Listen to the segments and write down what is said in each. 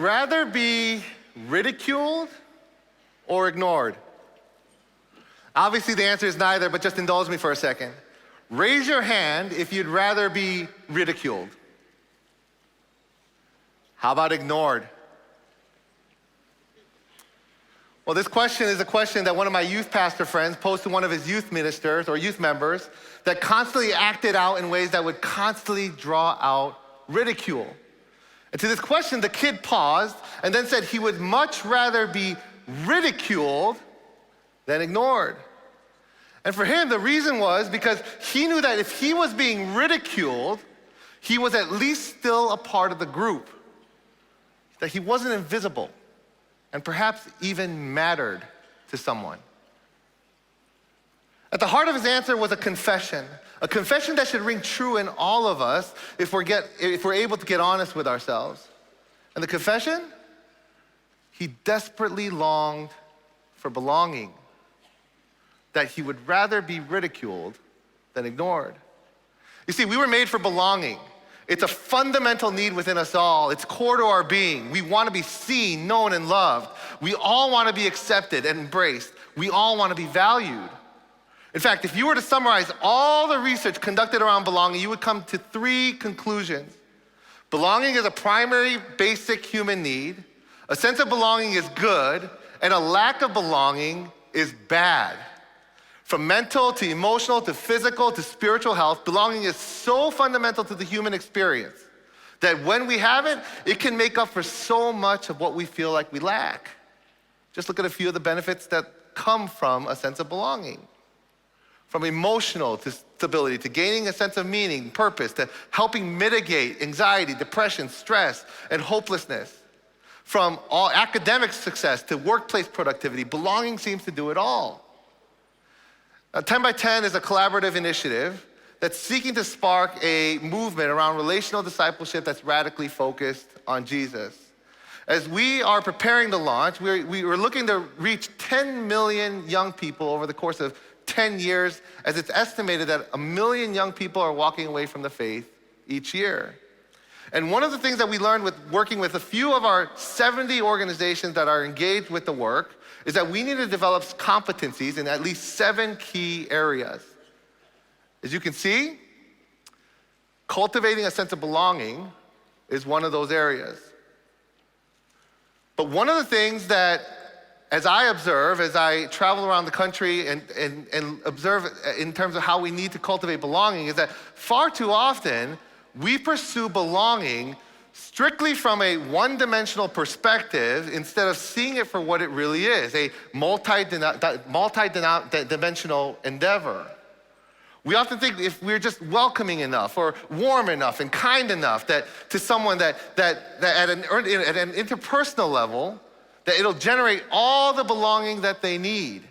rather be ridiculed or ignored? Obviously the answer is neither, but just indulge me for a second. Raise your hand if you'd rather be ridiculed. How about ignored? Well, this question is a question that one of my youth pastor friends posed to one of his youth ministers or youth members that constantly acted out in ways that would constantly draw out ridicule. And to this question, the kid paused and then said he would much rather be ridiculed than ignored. And for him, the reason was because he knew that if he was being ridiculed, he was at least still a part of the group, that he wasn't invisible and perhaps even mattered to someone. At the heart of his answer was a confession that should ring true in all of us if we're able to get honest with ourselves. And the confession? He desperately longed for belonging, that he would rather be ridiculed than ignored. You see, we were made for belonging. It's a fundamental need within us all. It's core to our being. We want to be seen, known, and loved. We all want to be accepted and embraced. We all want to be valued. In fact, if you were to summarize all the research conducted around belonging, you would come to 3 conclusions. Belonging is a primary basic human need. A sense of belonging is good, and a lack of belonging is bad. From mental to emotional to physical to spiritual health, belonging is so fundamental to the human experience that when we have it, it can make up for so much of what we feel like we lack. Just look at a few of the benefits that come from a sense of belonging. From emotional to stability, to gaining a sense of meaning, purpose, to helping mitigate anxiety, depression, stress, and hopelessness. From all academic success to workplace productivity, belonging seems to do it all. 10 by 10 is a collaborative initiative that's seeking to spark a movement around relational discipleship that's radically focused on Jesus. As we are preparing to launch, we're looking to reach 10 million young people over the course of 10 years, as it's estimated that 1 million young people are walking away from the faith each year. And one of the things that we learned with working with a few of our 70 organizations that are engaged with the work is that we need to develop competencies in at least 7 key areas. As you can see, cultivating a sense of belonging is one of those areas. But one of the things that, as I observe, as I travel around the country and observe in terms of how we need to cultivate belonging, is that far too often we pursue belonging strictly from a one-dimensional perspective instead of seeing it for what it really is, a multi-dimensional endeavor. We often think if we're just welcoming enough or warm enough and kind enough that to someone that at an interpersonal level, that it'll generate all the belonging that they need.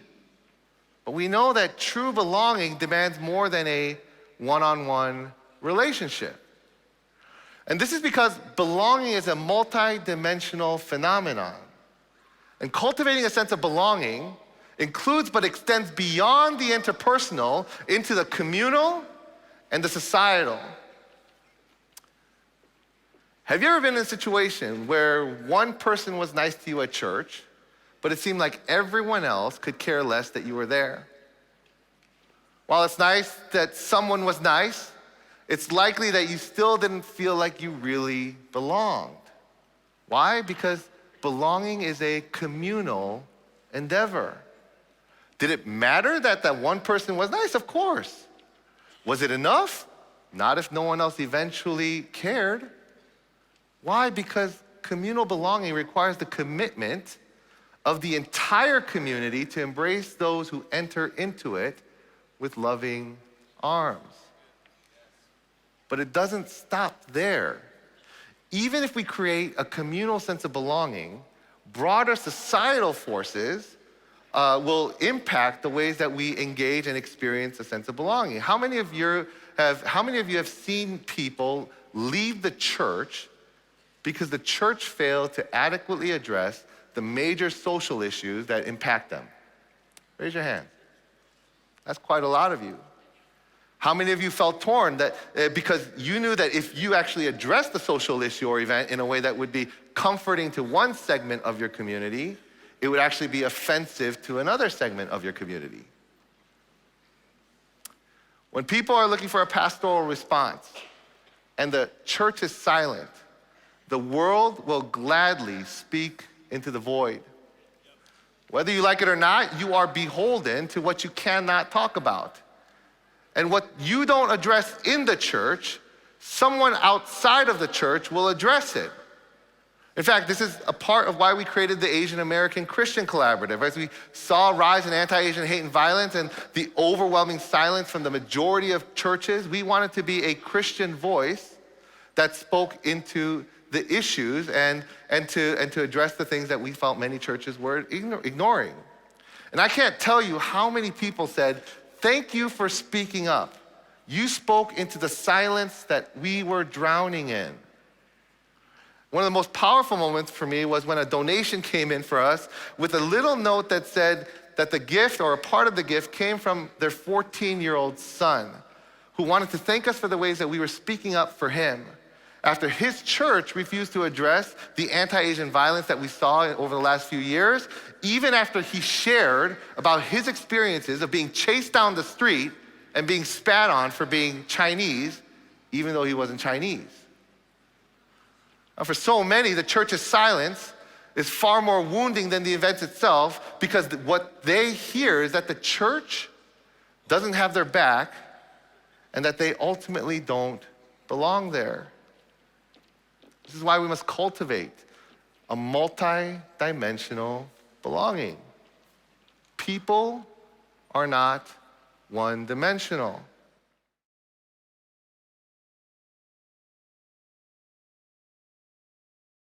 But we know that true belonging demands more than a one-on-one relationship. And this is because belonging is a multi-dimensional phenomenon. And cultivating a sense of belonging includes but extends beyond the interpersonal into the communal and the societal. Have you ever been in a situation where one person was nice to you at church, but it seemed like everyone else could care less that you were there? While it's nice that someone was nice, it's likely that you still didn't feel like you really belonged. Why? Because belonging is a communal endeavor. Did it matter that that one person was nice? Of course. Was it enough? Not if no one else eventually cared. Why? Because communal belonging requires the commitment of the entire community to embrace those who enter into it with loving arms. But it doesn't stop there. Even if we create a communal sense of belonging, broader societal forces will impact the ways that we engage and experience a sense of belonging. How many of you have seen people leave the church because the church failed to adequately address the major social issues that impact them? Raise your hand. That's quite a lot of you. How many of you felt torn that because you knew that if you actually addressed the social issue or event in a way that would be comforting to one segment of your community, it would actually be offensive to another segment of your community? When people are looking for a pastoral response and the church is silent, the world will gladly speak into the void. Whether you like it or not, you are beholden to what you cannot talk about. And what you don't address in the church, someone outside of the church will address it. In fact, this is a part of why we created the Asian American Christian Collaborative. As we saw a rise in anti-Asian hate and violence and the overwhelming silence from the majority of churches, we wanted to be a Christian voice that spoke into the issues and to address the things that we felt many churches were ignoring. And I can't tell you how many people said, "Thank you for speaking up. You spoke into the silence that we were drowning in." One of the most powerful moments for me was when a donation came in for us with a little note that said that the gift, or a part of the gift, came from their 14-year-old son, who wanted to thank us for the ways that we were speaking up for him after his church refused to address the anti-Asian violence that we saw over the last few years, even after he shared about his experiences of being chased down the street and being spat on for being Chinese, even though he wasn't Chinese. Now, for so many, the church's silence is far more wounding than the event itself, because what they hear is that the church doesn't have their back and that they ultimately don't belong there. This is why we must cultivate a multi-dimensional belonging. People are not one-dimensional.